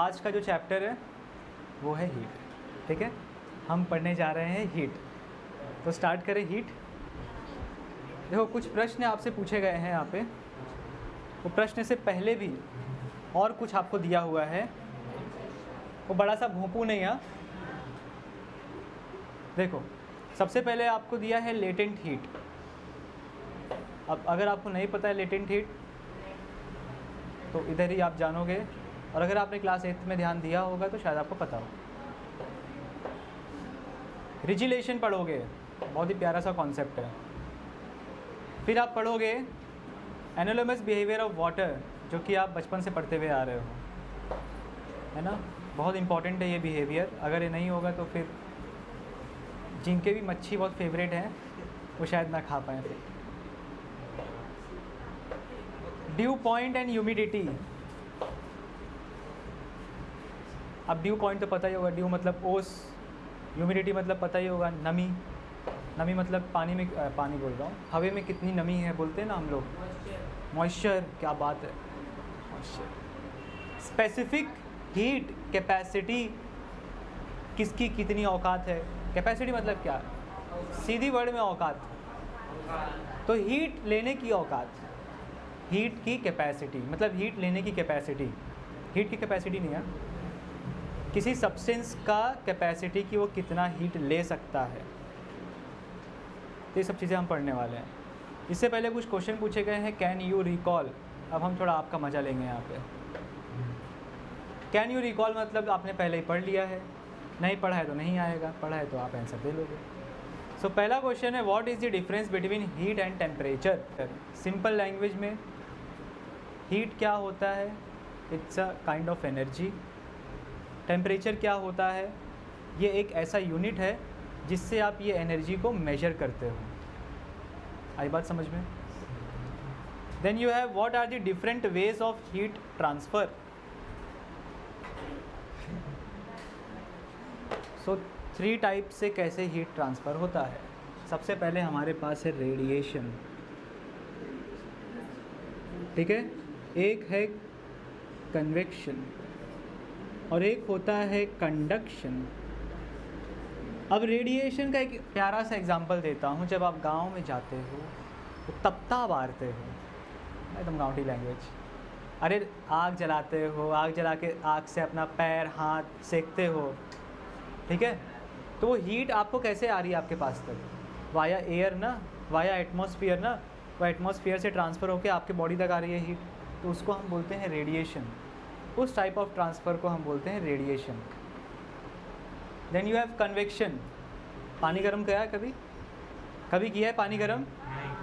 आज का जो चैप्टर है वो है हीट। ठीक है, हम पढ़ने जा रहे हैं हीट। तो स्टार्ट करें हीट। देखो कुछ प्रश्न आपसे पूछे गए हैं यहाँ पे। वो प्रश्न से पहले भी और कुछ आपको दिया हुआ है, वो बड़ा सा भोंपू नहीं है। देखो सबसे पहले आपको दिया है लेटेंट हीट। अब अगर आपको नहीं पता है लेटेंट हीट तो इधर ही आप जानोगे, और अगर आपने क्लास 8 में ध्यान दिया होगा तो शायद आपको पता हो। रिजिलेशन पढ़ोगे, बहुत ही प्यारा सा कॉन्सेप्ट है। फिर आप पढ़ोगे एनालोमस बिहेवियर ऑफ वाटर, जो कि आप बचपन से पढ़ते हुए आ रहे हो, है ना। बहुत इंपॉर्टेंट है ये बिहेवियर। अगर ये नहीं होगा तो फिर जिनके भी मच्छी बहुत फेवरेट हैं वो शायद ना खा पाएँ। फिर ड्यू पॉइंट एंड ह्यूमिडिटी। अब ड्यू पॉइंट तो पता ही होगा, ड्यू मतलब ओस, ह्यूमिडिटी मतलब पता ही होगा नमी। नमी मतलब पानी में, पानी बोल रहा हूँ, हवा में कितनी नमी है बोलते हैं ना हम लोग, मॉइस्चर। क्या बात है, मॉइस्चर। स्पेसिफिक हीट कैपेसिटी, किसकी कितनी औकात है। कैपेसिटी मतलब क्या, सीधी वर्ड में औकात। तो हीट लेने की औकात, हीट की कैपेसिटी मतलब हीट लेने की कैपेसिटी। हीट की कैपेसिटी नहीं है, किसी सब्सटेंस का कैपेसिटी कि वो कितना हीट ले सकता है। तो ये सब चीज़ें हम पढ़ने वाले हैं। इससे पहले कुछ क्वेश्चन पूछे गए हैं, कैन यू रिकॉल। अब हम थोड़ा आपका मज़ा लेंगे यहाँ पे। कैन यू रिकॉल मतलब आपने पहले ही पढ़ लिया है, नहीं पढ़ा है तो नहीं आएगा, पढ़ा है तो आप आंसर दे लोगे। सो पहला क्वेश्चन है, what is the difference between heat and temperature. Simple language में हीट क्या होता है, it's a kind of energy. Temperature क्या होता है, ये एक ऐसा यूनिट है जिससे आप ये एनर्जी को मेजर करते हो। आई बात समझ में। Then you have what are the different ways of heat transfer. So 3 type से कैसे हीट ट्रांसफ़र होता है। सबसे पहले हमारे पास है रेडिएशन। ठीक है, एक है कन्वेक्शन और एक होता है कंडक्शन। अब रेडिएशन का एक प्यारा सा एग्जांपल देता हूँ। जब आप गांव में जाते हो तो तपता बारते हो, एकदम गाँवटी लैंग्वेज। अरे आग जलाते हो, आग जला के आग से अपना पैर हाथ सेकते हो, ठीक है। तो वो हीट आपको कैसे आ रही है आपके पास तक, वाया एयर ना, वाया एटमॉस्फेयर ना, वो एटमॉस्फेयर से ट्रांसफ़र होकर आपके बॉडी तक आ रही है हीट। तो उसको हम बोलते हैं रेडिएशन। उस टाइप ऑफ ट्रांसफ़र को हम बोलते हैं radiation. Then you have convection. पानी गर्म किया है कभी, कभी किया है पानी गर्म,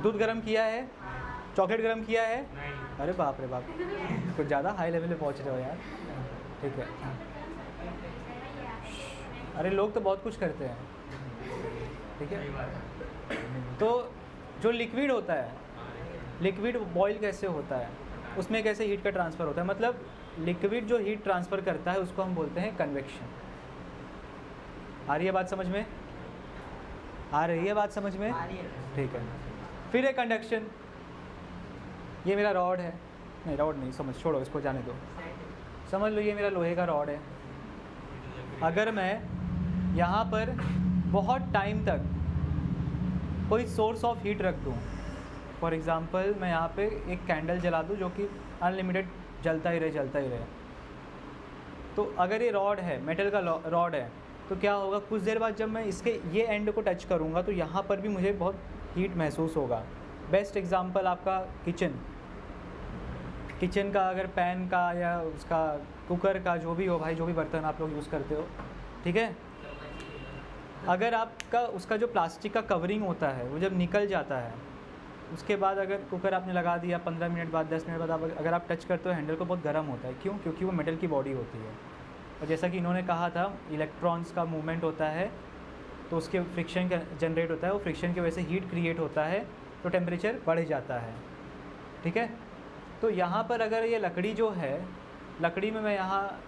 दूध गर्म किया है, चॉकलेट गर्म किया है। अरे बाप रे बाप, कुछ ज़्यादा हाई लेवल पे पहुँच रहे हो यार। ठीक है, अरे लोग तो बहुत कुछ करते हैं, ठीक है। तो जो लिक्विड होता है, लिक्विड बॉयल कैसे होता है, उसमें कैसे हीट का ट्रांसफ़र होता है, मतलब लिक्विड जो हीट ट्रांसफ़र करता है उसको हम बोलते हैं कन्वेक्शन। आ रही है बात समझ में, आ रही है बात समझ में, ठीक है। फिर है कंडक्शन। ये मेरा रॉड है, नहीं रॉड नहीं, समझ छोड़ो इसको, जाने दो। समझ लो ये मेरा लोहे का रॉड है। अगर मैं यहाँ पर बहुत टाइम तक कोई सोर्स ऑफ हीट रख दूँ, फॉर एग्ज़ाम्पल मैं यहाँ पे एक कैंडल जला दूँ जो कि अनलिमिटेड जलता ही रहे, जलता ही रहे, तो अगर ये रॉड है, मेटल का रॉड है, तो क्या होगा, कुछ देर बाद जब मैं इसके ये एंड को टच करूँगा तो यहाँ पर भी मुझे बहुत हीट महसूस होगा। बेस्ट एग्ज़ाम्पल आपका किचन का, अगर पैन का या उसका कुकर का, जो भी हो भाई, जो भी बर्तन आप लोग यूज़ करते हो, ठीक है। अगर आपका उसका जो प्लास्टिक का कवरिंग होता है वो जब निकल जाता है, उसके बाद अगर कुकर आपने लगा दिया, 15 मिनट बाद 10 मिनट बाद अगर आप टच करते हो हैंडल को, बहुत गर्म होता है। क्यों? क्योंकि वो मेटल की बॉडी होती है, और जैसा कि इन्होंने कहा था इलेक्ट्रॉन्स का मूवमेंट होता है तो उसके फ्रिक्शन जनरेट होता है, वो फ्रिक्शन की वजह से हीट क्रिएट होता है, तो टेम्परेचर बढ़ जाता है, ठीक है। तो यहाँ पर अगर ये लकड़ी जो है, लकड़ी में मैं यहाँ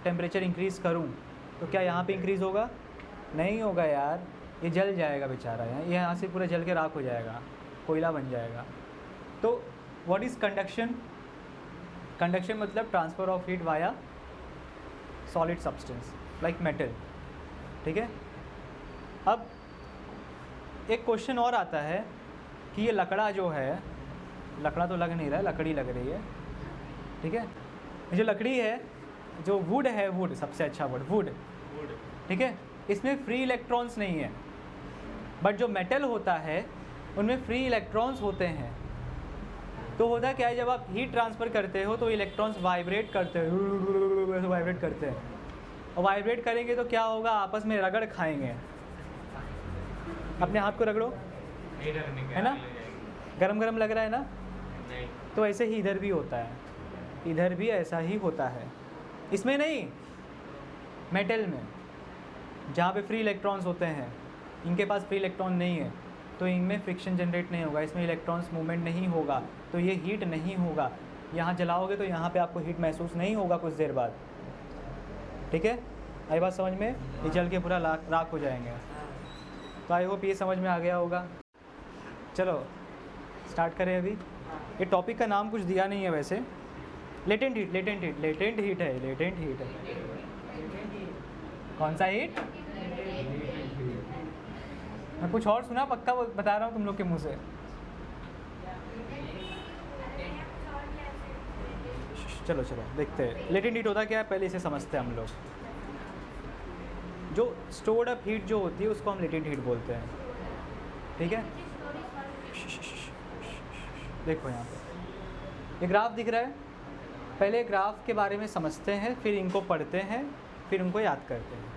टेम्परेचर इंक्रीज़ करूँ तो क्या यहाँ पे इंक्रीज़ होगा? नहीं होगा यार, ये जल जाएगा बेचारा, ये यहाँ से पूरा जल के राख हो जाएगा, कोयला बन जाएगा। तो व्हाट इज़ कंडक्शन? कंडक्शन मतलब transfer of heat via solid substance like metal, ठीक है। अब एक क्वेश्चन और आता है कि ये लकड़ा जो है, लकड़ा तो लग नहीं रहा है, लकड़ी लग रही है, ठीक है। ये जो लकड़ी है, जो वुड है, वुड सबसे अच्छा वर्ड, वुड, ठीक है, इसमें फ्री इलेक्ट्रॉन्स नहीं है, बट जो मेटल होता है उनमें फ्री इलेक्ट्रॉन्स होते हैं। तो होता क्या है, जब आप हीट ट्रांसफ़र करते हो तो इलेक्ट्रॉन्स वाइब्रेट करते हैं, वाइब्रेट करते हैं, और वाइब्रेट करेंगे तो क्या होगा, आपस में रगड़ खाएंगे। अपने हाथ को रगड़ो, है ना, गरम गरम लग रहा है ना, तो ऐसे ही इधर भी होता है, इधर भी ऐसा ही होता है। इसमें नहीं, मेटल में जहाँ पे फ्री इलेक्ट्रॉन्स होते हैं, इनके पास फ्री इलेक्ट्रॉन नहीं है, तो इनमें फ्रिक्शन जनरेट नहीं होगा, इसमें इलेक्ट्रॉन्स मूवमेंट नहीं होगा, तो ये हीट नहीं होगा। यहाँ जलाओगे तो यहाँ पे आपको हीट महसूस नहीं होगा कुछ देर बाद, ठीक है। आई बात समझ में, ये जल के पूरा राख हो जाएंगे। तो आई होप ये समझ में आ गया होगा। चलो स्टार्ट करें। अभी ये टॉपिक का नाम कुछ दिया नहीं है वैसे, latent heat, latent heat, latent heat है, लेटेंट हीट है। कौन सा हीट? मैं कुछ और सुना, पक्का बता रहा हूँ तुम लोग के मुंह से। चलो चलो देखते हैं लेटेंट हीट होता क्या है, पहले इसे समझते हैं हम लोग। जो स्टोर्ड अप हीट जो होती है उसको हम लेटेंट हीट बोलते हैं, ठीक है। देखो यहाँ पे ये ग्राफ दिख रहा है, पहले ग्राफ के बारे में समझते हैं, फिर इनको पढ़ते हैं, फिर उनको याद करते हैं।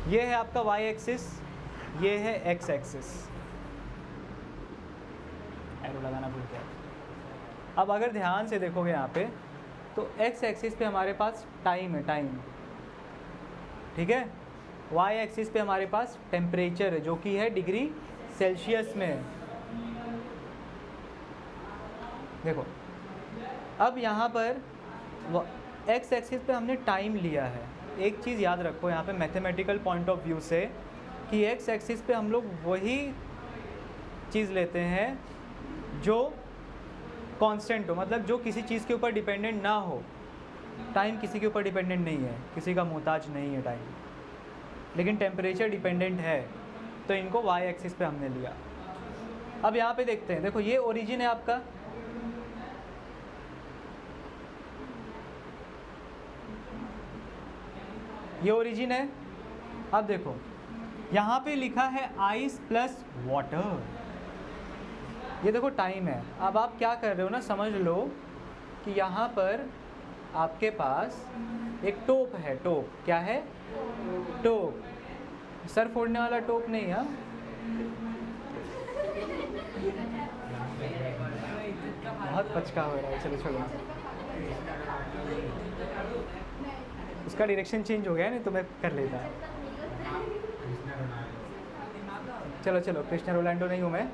ये है आपका वाई एक्सिस, ये है एक्स एक्सिस, एरो लगाना भूल गया। अब अगर ध्यान से देखोगे यहाँ पे, तो एक्स एक्सिस पे हमारे पास टाइम है, टाइम, ठीक है। वाई एक्सिस पे हमारे पास टेम्परेचर है, जो कि है डिग्री सेल्सियस में। देखो अब यहाँ पर एक्स एक्सिस पे हमने टाइम लिया है। एक चीज़ याद रखो यहाँ पे मैथमेटिकल पॉइंट ऑफ व्यू से, कि एक्स एक्सिस पे हम लोग वही चीज़ लेते हैं जो कांस्टेंट हो, मतलब जो किसी चीज़ के ऊपर डिपेंडेंट ना हो। टाइम किसी के ऊपर डिपेंडेंट नहीं है, किसी का मोहताज नहीं है टाइम, लेकिन टेम्परेचर डिपेंडेंट है, तो इनको वाई एक्सिस पे हमने लिया। अब यहाँ पे देखते हैं, देखो ये ओरिजिन है आपका, ये ओरिजिन है। अब देखो यहाँ पे लिखा है आइस प्लस वाटर, ये देखो टाइम है। अब आप क्या कर रहे हो ना, समझ लो कि यहाँ पर आपके पास एक टोप है, टोप क्या है, टोप, सर फोड़ने वाला टोप नहीं है। बहुत पचका हो रहा है, चलो छोड़ो, उसका डायरेक्शन चेंज हो गया, नहीं तो मैं कर लेता। चलो चलो, कृष्णा रोलैंडो नहीं हूँ मैं,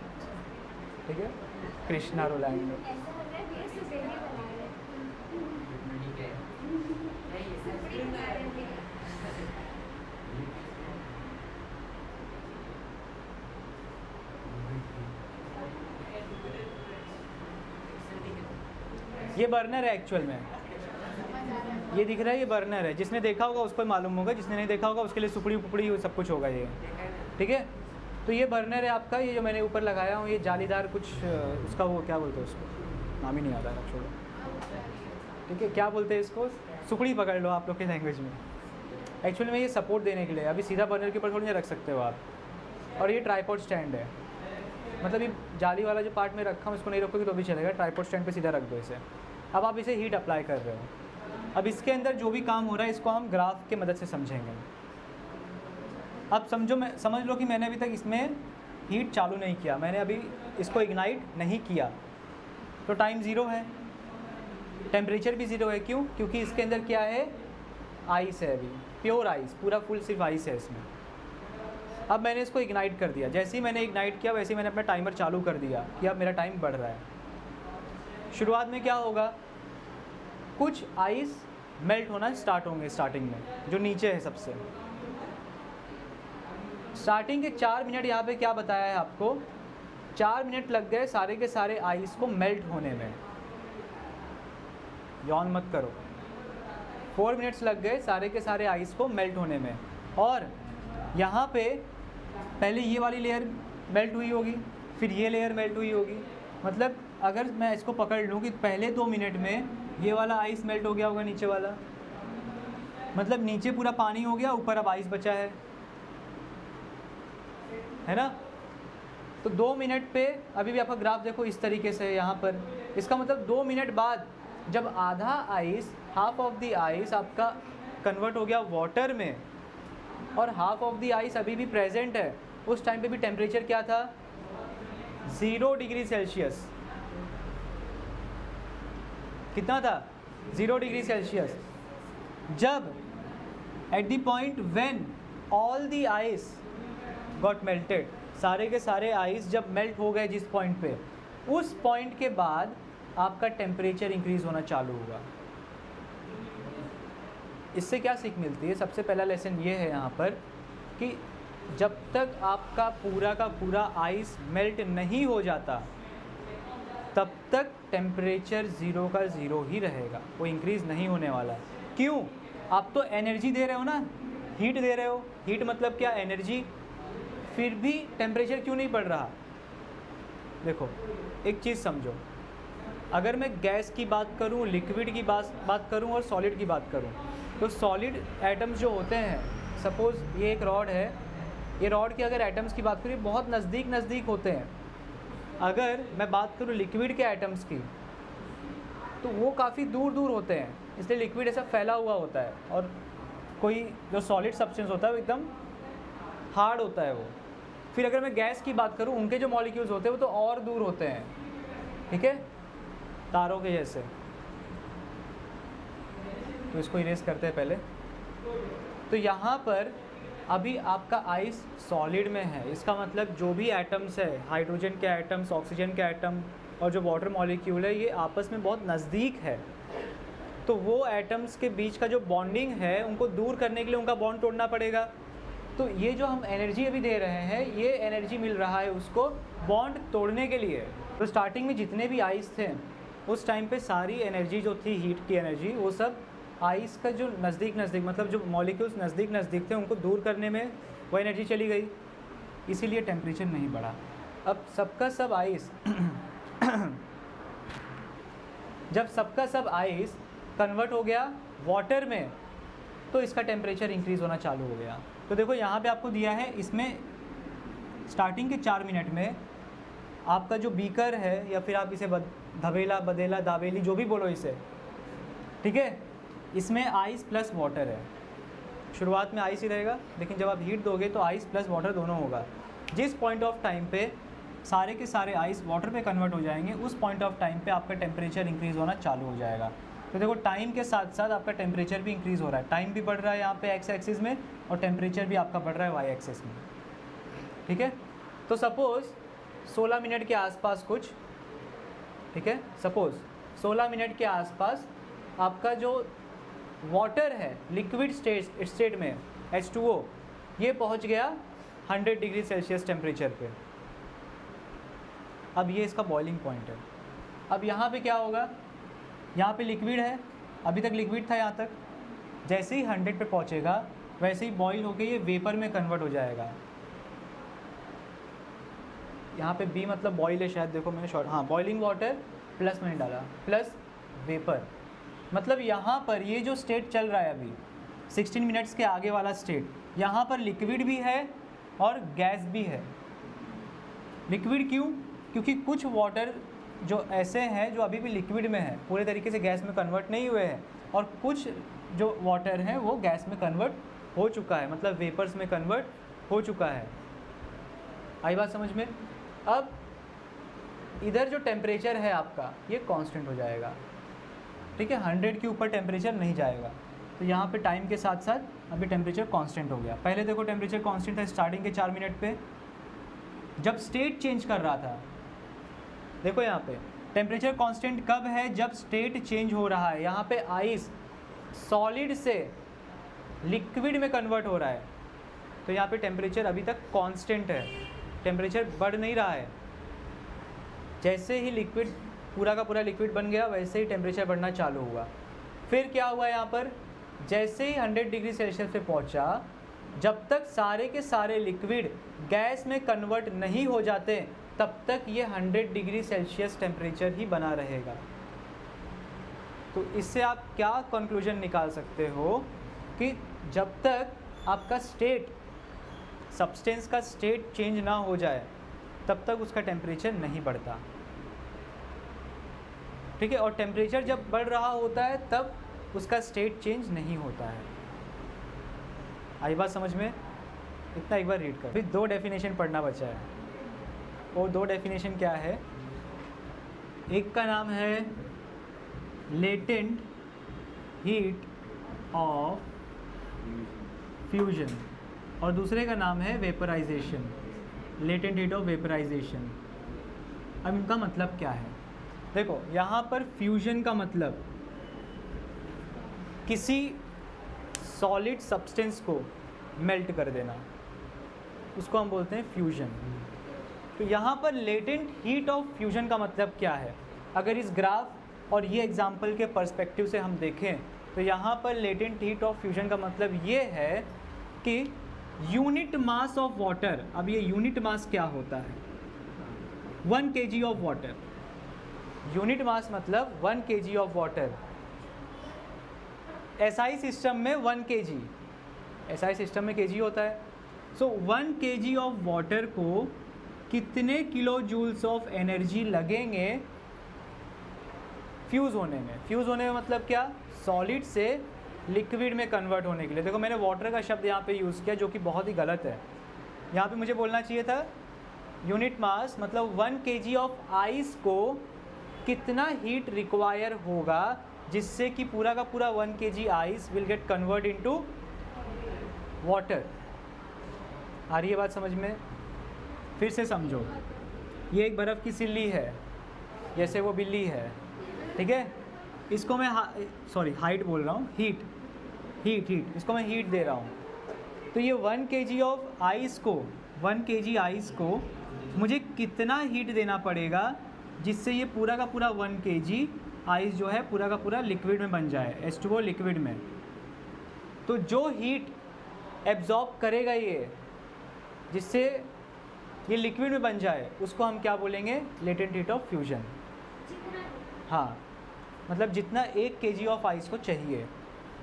ठीक है, कृष्णा रोलैंडो। ये बर्नर है एक्चुअल में, ये दिख रहा है, ये बर्नर है। जिसने देखा होगा उसको मालूम होगा, जिसने नहीं देखा होगा उसके लिए सुपड़ी पुपड़ी सब कुछ होगा ये, ठीक है। तो ये बर्नर है आपका, ये जो मैंने ऊपर लगाया हूँ, ये जालीदार कुछ उसका वो क्या बोलते हैं उसको, नाम ही नहीं आता है, छोड़ो, ठीक है। क्या बोलते हैं इसको, सुपड़ी पकड़ लो आप लोग के लैंग्वेज में। एक्चुअली में ये सपोर्ट देने के लिए, अभी सीधा बर्नर के ऊपर थोड़ी नहीं रख सकते हो आप। और ये ट्राइपॉड स्टैंड है, मतलब ये जाली वाला जो पार्ट में रखा हूँ इसको नहीं रखोगे तो भी चलेगा, ट्राइपॉड स्टैंड पे सीधा रख दो इसे। अब आप इसे हीट अप्लाई कर रहे हो। अब इसके अंदर जो भी काम हो रहा है इसको हम ग्राफ के मदद से समझेंगे। अब समझ लो कि मैंने अभी तक इसमें हीट चालू नहीं किया, मैंने अभी इसको इग्नाइट नहीं किया, तो टाइम ज़ीरो है, टेम्परेचर भी ज़ीरो है। क्यों? क्योंकि इसके अंदर क्या है, आइस है, अभी प्योर आइस, पूरा फुल सिर्फ आइस है इसमें। अब मैंने इसको इग्नाइट कर दिया, जैसे ही मैंने इग्नाइट किया वैसे ही मैंने अपना टाइमर चालू कर दिया कि अब मेरा टाइम बढ़ रहा है। शुरुआत में क्या होगा, कुछ आइस मेल्ट होना स्टार्ट होंगे स्टार्टिंग में, जो नीचे है सबसे। स्टार्टिंग के 4 मिनट यहाँ पे क्या बताया है आपको, 4 मिनट लग गए सारे के सारे आइस को मेल्ट होने में। यौन मत करो, 4 मिनट्स लग गए सारे के सारे आइस को मेल्ट होने में। और यहाँ पे पहले ये वाली लेयर मेल्ट हुई होगी, फिर ये लेयर मेल्ट हुई होगी। मतलब अगर मैं इसको पकड़ लूँ कि पहले 2 मिनट में ये वाला आइस मेल्ट हो गया होगा नीचे वाला, मतलब नीचे पूरा पानी हो गया, ऊपर अब आइस बचा है ना। तो 2 मिनट पे अभी भी आपका ग्राफ देखो इस तरीके से है यहाँ पर। इसका मतलब 2 मिनट बाद जब आधा ice, half of the ice आपका कन्वर्ट हो गया वाटर में और हाफ ऑफ द आइस अभी भी प्रेजेंट है, उस टाइम पे भी टेम्परेचर क्या था? 0 डिग्री सेल्सियस। कितना था? 0 डिग्री सेल्सियस। जब at the point when all the ice got melted, सारे के सारे आइस जब मेल्ट हो गए जिस पॉइंट पे, उस पॉइंट के बाद आपका टेम्परेचर इंक्रीज होना चालू होगा। इससे क्या सीख मिलती है? सबसे पहला लेसन ये है यहाँ पर कि जब तक आपका पूरा का पूरा आइस मेल्ट नहीं हो जाता तब तक टेम्परेचर 0 का 0 ही रहेगा, वो इंक्रीज़ नहीं होने वाला। क्यों? आप तो एनर्जी दे रहे हो ना, हीट दे रहे हो। हीट मतलब क्या? एनर्जी। फिर भी टेम्परेचर क्यों नहीं बढ़ रहा? देखो एक चीज़ समझो, अगर मैं गैस की बात करूं, लिक्विड की बात करूं और सॉलिड की बात करूं, तो सॉलिड एटम्स जो होते हैं, सपोज़ ये एक रॉड है, ये रॉड के अगर एटम्स की बात करें बहुत नज़दीक होते हैं। अगर मैं बात करूं लिक्विड के एटम्स की तो वो काफ़ी दूर होते हैं, इसलिए लिक्विड ऐसा फैला हुआ होता है। और कोई जो सॉलिड सब्सटेंस होता है वो एकदम हार्ड होता है वो। फिर अगर मैं गैस की बात करूं, उनके जो मॉलिक्यूल्स होते हैं वो तो और दूर होते हैं, ठीक है, तारों के जैसे। तो इसको इरेज करते हैं पहले। तो यहाँ पर अभी आपका आइस सॉलिड में है, इसका मतलब जो भी एटम्स है, हाइड्रोजन के एटम्स, ऑक्सीजन के एटम और जो वाटर मॉलिक्यूल है, ये आपस में बहुत नज़दीक है। तो वो एटम्स के बीच का जो बॉन्डिंग है, उनको दूर करने के लिए उनका बॉन्ड तोड़ना पड़ेगा। तो ये जो हम एनर्जी अभी दे रहे हैं, ये एनर्जी मिल रहा है उसको बॉन्ड तोड़ने के लिए। तो स्टार्टिंग में जितने भी आइस थे उस टाइम पे सारी एनर्जी जो थी, हीट की एनर्जी, वो सब आइस का जो नज़दीक मतलब जो मॉलिक्यूल्स नज़दीक थे उनको दूर करने में वो एनर्जी चली गई, इसीलिए टेम्परेचर नहीं बढ़ा। अब सबका सब आइस जब सबका सब आइस कन्वर्ट हो गया वाटर में, तो इसका टेम्परेचर इंक्रीज़ होना चालू हो गया। तो देखो यहाँ पे आपको दिया है, इसमें स्टार्टिंग के 4 मिनट में आपका जो बीकर है, या फिर आप इसे धबेला, बदेला, दाबेली, जो भी बोलो इसे, ठीक है, इसमें आइस प्लस वाटर है। शुरुआत में आइस ही रहेगा, लेकिन जब आप हीट दोगे तो आइस प्लस वाटर दोनों होगा। जिस पॉइंट ऑफ टाइम पे सारे के सारे आइस वाटर पे कन्वर्ट हो जाएंगे, उस पॉइंट ऑफ टाइम पे आपका टेम्परेचर इंक्रीज़ होना चालू हो जाएगा। तो देखो टाइम के साथ साथ आपका टेम्परेचर भी इंक्रीज़ हो रहा है, टाइम भी बढ़ रहा है यहाँ पे एक्स एक्सिस में, और टेम्परेचर भी आपका बढ़ रहा है वाई एक्सिस में, ठीक है। तो सपोज़ 16 मिनट के आसपास कुछ, ठीक है, सपोज़ 16 मिनट के आसपास आपका जो वाटर है लिक्विड स्टेट में H2O, ये पहुँच गया 100 डिग्री सेल्सियस टेम्परेचर पे। अब ये इसका बॉइलिंग पॉइंट है। अब यहाँ पे क्या होगा? यहाँ पे लिक्विड है, अभी तक लिक्विड था यहाँ तक, जैसे ही 100 पे पहुँचेगा वैसे ही बॉईल होकर ये वेपर में कन्वर्ट हो जाएगा। यहाँ पे बी मतलब बॉईल है शायद, देखो मैंने शॉर्ट, हाँ, बॉइलिंग वाटर प्लस मैंने डाला, प्लस वेपर। मतलब यहाँ पर ये जो स्टेट चल रहा है अभी 16 मिनट्स के आगे वाला स्टेट, यहाँ पर लिक्विड भी है और गैस भी है। लिक्विड क्यों? क्योंकि कुछ वाटर जो ऐसे हैं जो अभी भी लिक्विड में है, पूरे तरीके से गैस में कन्वर्ट नहीं हुए हैं, और कुछ जो वाटर हैं वो गैस में कन्वर्ट हो चुका है, मतलब वेपर्स में कन्वर्ट हो चुका है। आई बात समझ में? अब इधर जो टेम्परेचर है आपका ये कांस्टेंट हो जाएगा, ठीक है, 100 के ऊपर टेम्परेचर नहीं जाएगा। तो यहाँ पे टाइम के साथ साथ अभी टेम्परेचर कांस्टेंट हो गया। पहले देखो टेम्परेचर कांस्टेंट था स्टार्टिंग के 4 मिनट पे, जब स्टेट चेंज कर रहा था। देखो यहाँ पे टेम्परेचर कांस्टेंट कब है? जब स्टेट चेंज हो रहा है। यहाँ पे आइस सॉलिड से लिक्विड में कन्वर्ट हो रहा है, तो यहाँ पे टेम्परेचर अभी तक कांस्टेंट है, टेम्परेचर बढ़ नहीं रहा है। जैसे ही लिक्विड पूरा का पूरा लिक्विड बन गया वैसे ही टेम्परेचर बढ़ना चालू हुआ। फिर क्या हुआ? यहाँ पर जैसे ही 100 डिग्री सेल्सियस पे पहुंचा, जब तक सारे के सारे लिक्विड गैस में कन्वर्ट नहीं हो जाते तब तक ये 100 डिग्री सेल्सियस टेम्परेचर ही बना रहेगा। तो इससे आप क्या कंक्लूजन निकाल सकते हो कि जब तक आपका स्टेट, सब्सटेंस का स्टेट चेंज ना हो जाए तब तक उसका टेम्परेचर नहीं बढ़ता। ठीक है, और टेम्परेचर जब बढ़ रहा होता है तब उसका स्टेट चेंज नहीं होता है। आई बात समझ में? इतना एक बार रीड कर। फिर 2 डेफिनेशन पढ़ना बचा है। वो 2 डेफिनेशन क्या है? एक का नाम है लेटेंट हीट ऑफ फ्यूजन और दूसरे का नाम है vaporisation, latent heat of vaporisation. अब इनका मतलब क्या है? देखो, यहाँ पर फ्यूजन का मतलब किसी सॉलिड सब्सटेंस को मेल्ट कर देना, उसको हम बोलते हैं फ्यूजन। तो यहाँ पर लेटेंट हीट ऑफ फ्यूजन का मतलब क्या है? अगर इस ग्राफ और ये एग्जाम्पल के पर्सपेक्टिव से हम देखें तो यहाँ पर लेटेंट हीट ऑफ फ्यूजन का मतलब ये है कि यूनिट मास ऑफ वाटर, अब ये यूनिट मास क्या होता है? 1 kg of water. Unit mass मतलब 1 kg of water. SI system में 1 kg, एसआई सिस्टम में kg होता है। सो 1 kg ऑफ वाटर को कितने किलो जूल्स ऑफ एनर्जी लगेंगे फ्यूज़ होने में? फ्यूज़ होने में मतलब क्या? सॉलिड से लिक्विड में कन्वर्ट होने के लिए। देखो, मैंने वाटर का शब्द यहाँ पे यूज़ किया जो कि बहुत ही गलत है। यहाँ पे मुझे बोलना चाहिए था यूनिट मास मतलब 1 kg ऑफ आइस को कितना हीट रिक्वायर होगा जिससे कि पूरा का पूरा 1 kg ice will get convert into water. आ रही है बात समझ में? फिर से समझो, ये एक बर्फ़ की सिल्ली है, जैसे वो बिल्ली है, ठीक है? इसको मैं हाइट बोल रहा हूँ, हीट, इसको मैं हीट दे रहा हूँ। तो ये 1 kg ऑफ आइस को, 1 kg आइस को मुझे कितना हीट देना पड़ेगा जिससे ये पूरा का पूरा 1 kg आइस जो है पूरा का पूरा लिक्विड में बन जाए, H2O लिक्विड में। तो जो हीट एब्जॉर्ब करेगा ये, जिससे ये लिक्विड में बन जाए, उसको हम क्या बोलेंगे? Latent heat of fusion. हाँ, मतलब जितना 1 kg ऑफ आइस को चाहिए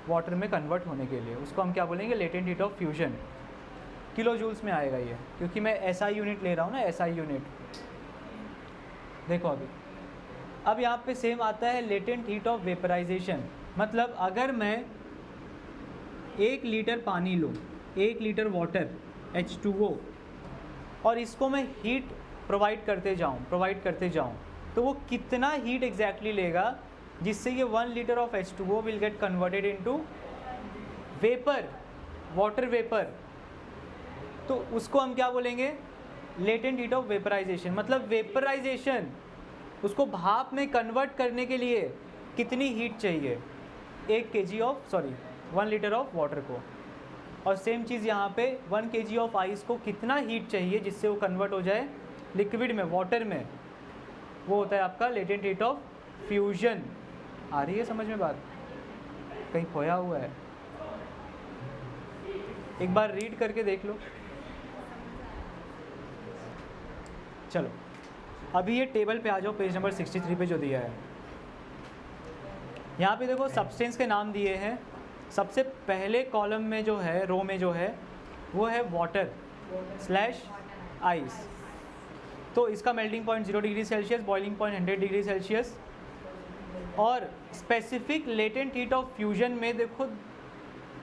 वाटर में कन्वर्ट होने के लिए, उसको हम क्या बोलेंगे? Latent heat of fusion. Kilo joules में आएगा ये, क्योंकि मैं एसआई यूनिट ले रहा हूँ ना, एसआई यूनिट। देखो अब यहाँ पे सेम आता है लेटेंट हीट ऑफ वेपराइजेशन। मतलब अगर मैं 1 लीटर पानी लूँ, 1 लीटर वाटर H2O, और इसको मैं हीट प्रोवाइड करते जाऊँ, तो वो कितना हीट एग्जैक्टली लेगा जिससे ये 1 litre of H2O will get converted into vapour, water vapour. तो उसको हम क्या बोलेंगे? Latent heat of vaporisation. मतलब वेपराइजेशन, उसको भाप में कन्वर्ट करने के लिए कितनी हीट चाहिए? 1 लीटर ऑफ वाटर को। और सेम चीज़ यहाँ पे 1 kg ऑफ आइस को कितना हीट चाहिए जिससे वो कन्वर्ट हो जाए लिक्विड में, वाटर में, वो होता है आपका लेटेंट हीट ऑफ फ्यूजन। आ रही है समझ में बात? कहीं खोया हुआ है? एक बार रीड करके देख लो। चलो अभी ये टेबल पे आ जाओ, पेज नंबर 63 पे जो दिया है। यहाँ पे देखो सब्सटेंस के नाम दिए हैं। सबसे पहले कॉलम में जो है, रो में जो है, वो है वाटर स्लैश आइस। तो इसका melting point 0 degree Celsius, boiling point 100 degree Celsius. और specific latent heat of fusion में देखो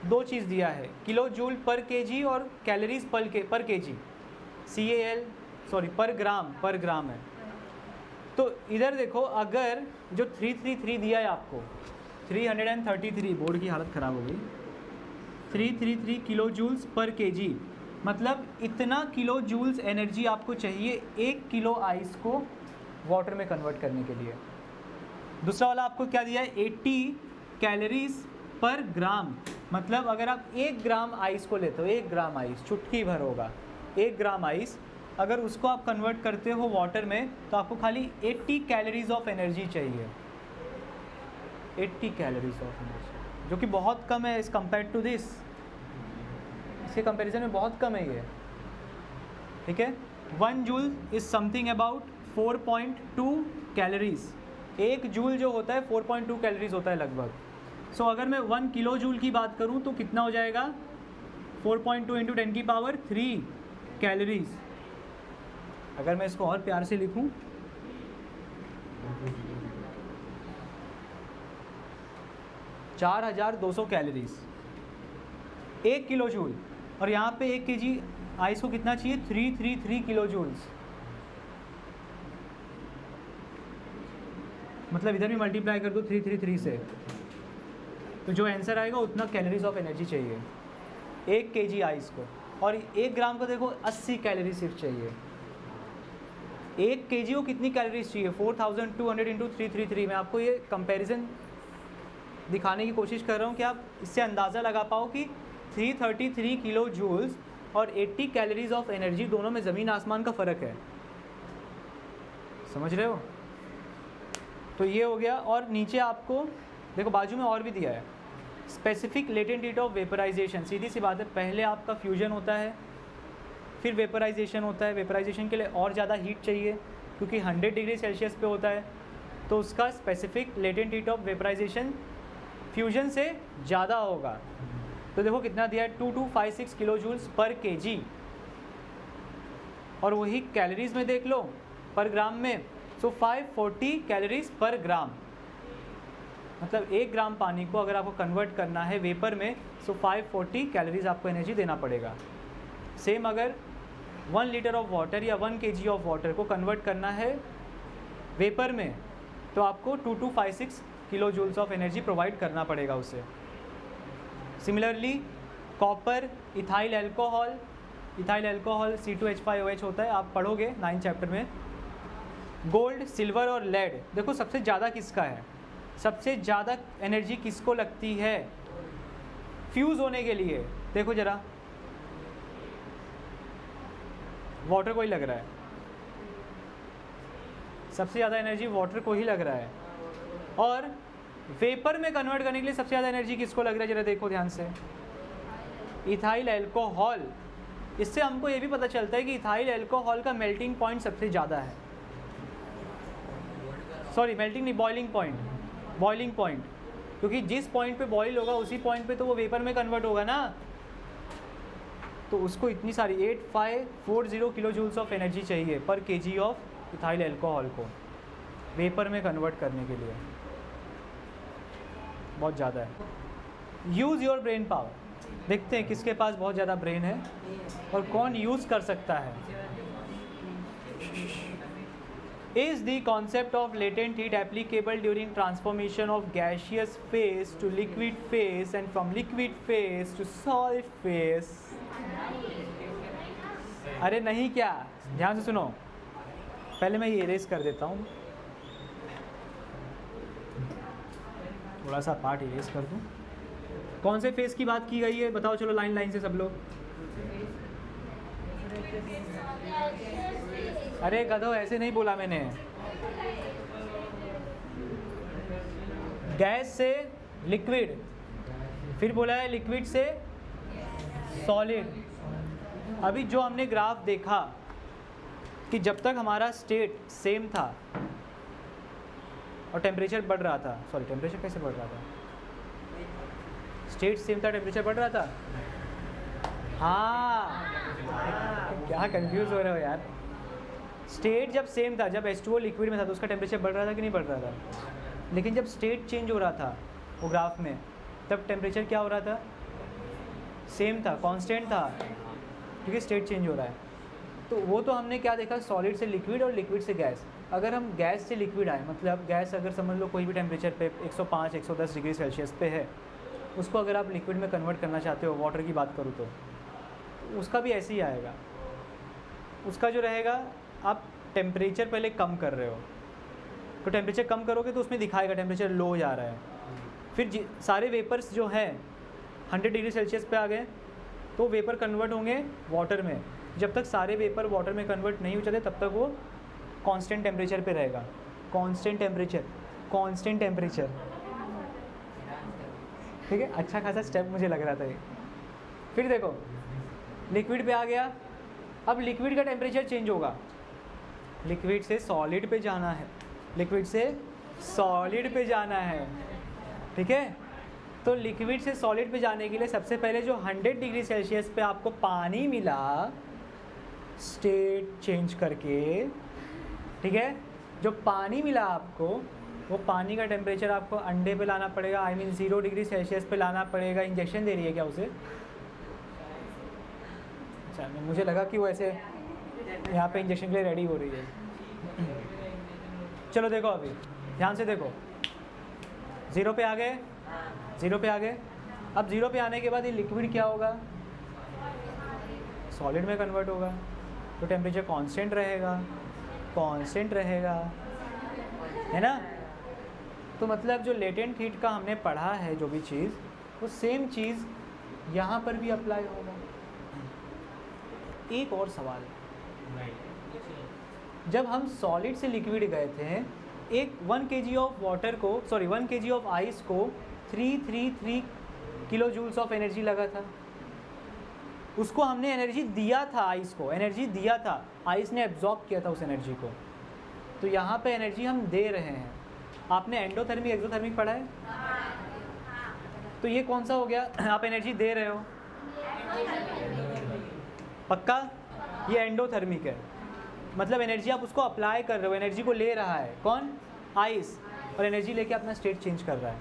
2 चीज़ दिया है, किलो जूल पर केजी और कैलोरीज पर केजी, पर ग्राम है। तो इधर देखो, अगर जो 333 दिया है आपको, 333, बोर्ड की हालत ख़राब हो गई, 333 किलो जूल्स पर केजी, मतलब इतना किलो जूल्स एनर्जी आपको चाहिए 1 किलो आइस को वाटर में कन्वर्ट करने के लिए। दूसरा वाला आपको क्या दिया है? 80 कैलोरीज पर ग्राम। मतलब अगर आप 1 ग्राम आइस को लेते हो, 1 ग्राम आइस, चुटकी भर होगा 1 ग्राम आइस, अगर उसको आप कन्वर्ट करते हो वाटर में तो आपको खाली 80 कैलोरीज ऑफ एनर्जी चाहिए, 80 कैलोरीज ऑफ एनर्जी। जो कि बहुत कम है एज़ कम्पेयर टू दिस, इसके कंपैरिजन में बहुत कम है ये, ठीक है। 1 joule is something about 4.2 calories. 1 joule जो होता है 4.2 कैलोरीज होता है लगभग। सो अगर मैं 1 किलो जूल की बात करूं तो कितना हो जाएगा, 4.2 इंटू 10⁻³ कैलोरीज। अगर मैं इसको और प्यार से लिखूं, 4200 कैलोरीज 1 किलो जूल। और यहाँ पे 1 kg आइस को कितना चाहिए, 333 किलो जूल्स। मतलब इधर भी मल्टीप्लाई कर दो 333 से, तो जो आंसर आएगा उतना कैलोरीज ऑफ एनर्जी चाहिए 1 kg आइस को। और 1 ग्राम को देखो 80 कैलोरी सिर्फ चाहिए। 1 kg को कितनी कैलोरीज चाहिए, 4200 इंटू 333। मैं आपको ये कंपैरिजन दिखाने की कोशिश कर रहा हूँ कि आप इससे अंदाज़ा लगा पाओ कि 333 किलो जूल्स और 80 कैलोरीज ऑफ एनर्जी, दोनों में ज़मीन आसमान का फ़र्क है। समझ रहे हो? तो ये हो गया। और नीचे आपको देखो बाजू में और भी दिया है, specific latent heat of vaporization. सीधी सी बात है, पहले आपका फ्यूजन होता है, फिर वेपराइजेशन होता है। वेपराइजेशन के लिए और ज़्यादा हीट चाहिए क्योंकि 100 डिग्री सेल्सियस पे होता है, तो उसका specific latent heat of vaporisation fusion से ज़्यादा होगा। तो देखो कितना दिया है, 2256 किलो जूल्स पर केजी। और वही कैलोरीज में देख लो पर ग्राम में, सो 540 कैलोरीज पर ग्राम। मतलब 1 ग्राम पानी को अगर आपको कन्वर्ट करना है वेपर में, सो 540 कैलोरीज आपको एनर्जी देना पड़ेगा। सेम अगर 1 लीटर ऑफ वाटर या 1 kg ऑफ वाटर को कन्वर्ट करना है वेपर में, तो आपको 2256 kilo joules of energy provide करना पड़ेगा उसे। Similarly copper, ethyl alcohol C2H5OH होता है, आप पढ़ोगे 9 चैप्टर में। गोल्ड, सिल्वर और लेड, देखो सबसे ज़्यादा किसका है, सबसे ज़्यादा एनर्जी किसको लगती है फ्यूज़ होने के लिए। देखो ज़रा, वाटर को ही लग रहा है, सबसे ज़्यादा एनर्जी वाटर को ही लग रहा है। और वेपर में कन्वर्ट करने के लिए सबसे ज़्यादा एनर्जी किसको लग रहा है, ज़रा देखो ध्यान से, इथाइल एल्कोहल। इससे हमको ये भी पता चलता है कि इथाइल एल्कोहल का मेल्टिंग पॉइंट सबसे ज़्यादा है। सॉरी, मेल्टिंग नहीं, बॉइलिंग पॉइंट, क्योंकि जिस पॉइंट पे बॉईल होगा उसी पॉइंट पे तो वो वेपर में कन्वर्ट होगा ना। तो उसको इतनी सारी 8540 किलो जूल्स ऑफ एनर्जी चाहिए पर केजी ऑफ इथाइल एल्कोहल को वेपर में कन्वर्ट करने के लिए, बहुत ज़्यादा है। यूज़ योर ब्रेन पावर, देखते हैं किसके पास बहुत ज़्यादा ब्रेन है और कौन यूज़ कर सकता है। Is the concept of latent heat applicable during transformation of gaseous phase to liquid phase and from liquid phase to solid phase? अरे नहीं, क्या, ध्यान से सुनो, पहले मैं ये इरेज कर देता हूँ, थोड़ा सा पार्ट इरेज कर दूँ। कौन से फेस की बात की गई है बताओ, चलो लाइन लाइन से सब लोग। अरे गधो, ऐसे नहीं बोला मैंने, गैस से लिक्विड, फिर बोला है लिक्विड से सॉलिड। अभी जो हमने ग्राफ देखा कि जब तक हमारा स्टेट सेम था और टेम्परेचर बढ़ रहा था, सॉरी टेम्परेचर कैसे बढ़ रहा था, स्टेट सेम था टेम्परेचर बढ़ रहा था। हाँ, क्या कंफ्यूज हो रहे हो यार। स्टेट जब सेम था, जब H2O लिक्विड में था तो उसका टेम्परेचर बढ़ रहा था कि नहीं बढ़ रहा था, लेकिन जब स्टेट चेंज हो रहा था वो ग्राफ में, तब टेम्परेचर क्या हो रहा था, सेम था, कांस्टेंट था, क्योंकि स्टेट चेंज हो रहा है। तो वो तो हमने क्या देखा, सॉलिड से लिक्विड और लिक्विड से गैस। अगर हम गैस से लिक्विड आए, मतलब गैस अगर समझ लो कोई भी टेम्परेचर पे 105-110 डिग्री सेल्सियस पे है, उसको अगर आप लिक्विड में कन्वर्ट करना चाहते हो, वाटर की बात करूँ तो उसका भी ऐसे ही आएगा। उसका जो रहेगा, आप टेम्परेचर पहले कम कर रहे हो, तो टेम्परेचर कम करोगे तो उसमें दिखाएगा टेम्परेचर लो जा रहा है। फिर सारे वेपर्स जो हैं 100 डिग्री सेल्सियस पे आ गए तो वेपर कन्वर्ट होंगे वाटर में। जब तक सारे वेपर वाटर में कन्वर्ट नहीं हो जाते तब तक वो कांस्टेंट टेम्परेचर पे रहेगा। कांस्टेंट टेम्परेचर ठीक है, अच्छा खासा स्टेप मुझे लग रहा था ये। फिर देखो लिक्विड पे आ गया, अब लिक्विड का टेम्परेचर चेंज होगा, लिक्विड से सॉलिड पे जाना है, लिक्विड से सॉलिड पे जाना है, ठीक है। तो लिक्विड से सॉलिड पे जाने के लिए सबसे पहले जो 100 डिग्री सेल्सियस पे आपको पानी मिला स्टेट चेंज करके, ठीक है, जो पानी मिला आपको वो पानी का टेम्परेचर आपको अंडे पे लाना पड़ेगा, आई मीन 0 डिग्री सेल्सियस पे लाना पड़ेगा। इंजेक्शन दे रही है क्या उसे? अच्छा, मुझे लगा कि वो ऐसे यहाँ पे इंजेक्शन के लिए रेडी हो रही है। चलो देखो अभी ध्यान से देखो, 0 पे आ गए, 0 पे आ गए। अब 0 पे आने के बाद ये लिक्विड क्या होगा? सॉलिड में कन्वर्ट होगा, तो टेम्परेचर कांस्टेंट रहेगा, कांस्टेंट रहेगा, है ना। तो मतलब जो लेटेंट हीट का हमने पढ़ा है जो भी चीज़, वो सेम चीज़ यहाँ पर भी अप्लाई होगा। एक और सवाल, जब हम सॉलिड से लिक्विड गए थे, एक 1 kg ऑफ वाटर को, सॉरी 1 kg ऑफ आइस को 333 किलो जूल्स ऑफ एनर्जी लगा था। उसको हमने एनर्जी दिया था, आइस को एनर्जी दिया था, आइस ने एब्जॉर्ब किया था उस एनर्जी को। तो यहाँ पे एनर्जी हम दे रहे हैं। आपने एंडोथर्मिक एक्सोथर्मिक पढ़ा है? तो ये कौन सा हो गया? आप एनर्जी दे रहे हो, पक्का? ये एंडोथर्मिक है, मतलब एनर्जी आप उसको अप्लाई कर रहे हो, एनर्जी को ले रहा है कौन? आइस, और एनर्जी लेके अपना स्टेट चेंज कर रहा है।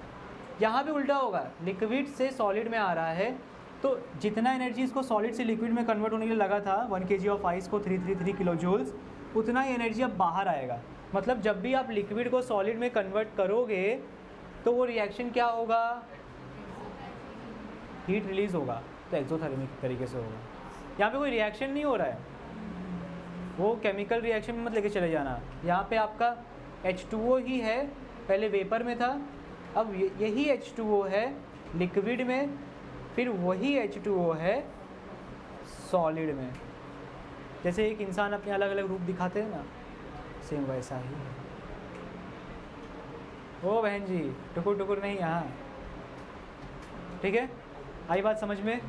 यहाँ पे उल्टा होगा, लिक्विड से सॉलिड में आ रहा है, तो जितना एनर्जी इसको सॉलिड से लिक्विड में कन्वर्ट होने के लिए लगा था 1 kg ऑफ आइस को 333 किलो जूल्स, उतना ही एनर्जी अब बाहर आएगा। मतलब जब भी आप लिक्विड को सॉलिड में कन्वर्ट करोगे तो वो रिएक्शन क्या होगा? हीट रिलीज़ होगा, तो एक्सोथर्मिक तरीके से होगा। यहाँ पे कोई रिएक्शन नहीं हो रहा है, वो केमिकल रिएक्शन में मत लेके चले जाना। यहाँ पे आपका H2O ही है, पहले वेपर में था, अब यही H2O है लिक्विड में, फिर वही H2O है सॉलिड में। जैसे एक इंसान अपने अलग अलग रूप दिखाते हैं ना, सेम वैसा ही है। ओ बहन जी, टुकुर टुकुर नहीं यहाँ, ठीक है? आई बात समझ में?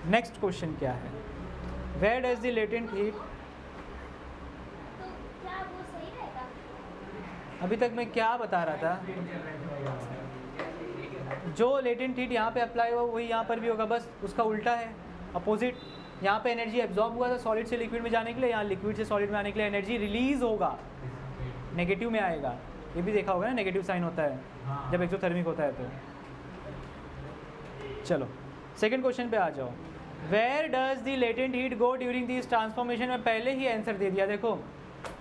नेक्स्ट क्वेश्चन क्या है? Where does the latent heat, अभी तक मैं क्या बता रहा था? जो लेटेंट हीट यहाँ पे अप्लाई हुआ वही यहाँ पर भी होगा, बस उसका उल्टा है, अपोजिट। यहाँ पे एनर्जी एब्जॉर्ब हुआ था सॉलिड से लिक्विड में जाने के लिए, यहाँ लिक्विड से सॉलिड में आने के लिए एनर्जी रिलीज होगा, नेगेटिव में आएगा। ये भी देखा होगा ना, नेगेटिव साइन होता है जब एक्सोथर्मिक होता है। तो चलो सेकंड क्वेश्चन पे आ जाओ। Where does the latent heat go during this transformation? में पहले ही आंसर दे दिया। देखो,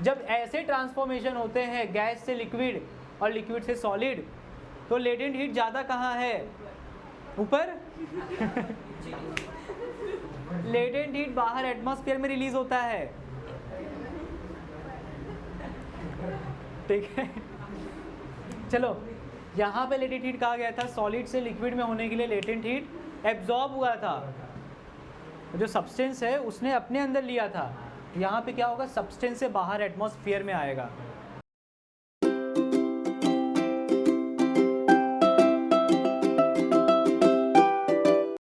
जब ऐसे ट्रांसफॉर्मेशन होते हैं गैस से लिक्विड और लिक्विड से सॉलिड, तो लेटेंट हीट ज़्यादा कहाँ है? ऊपर। लेटेंट हीट बाहर एटमॉस्फेयर में रिलीज होता है, ठीक है? चलो, यहाँ पे लेटेंट हीट कहा गया था सॉलिड से लिक्विड में होने के लिए लेटेंट हीट एब्जॉर्ब हुआ था, जो सब्सटेंस है उसने अपने अंदर लिया था। यहाँ पे क्या होगा? सब्सटेंस से बाहर एटमॉस्फेयर में आएगा।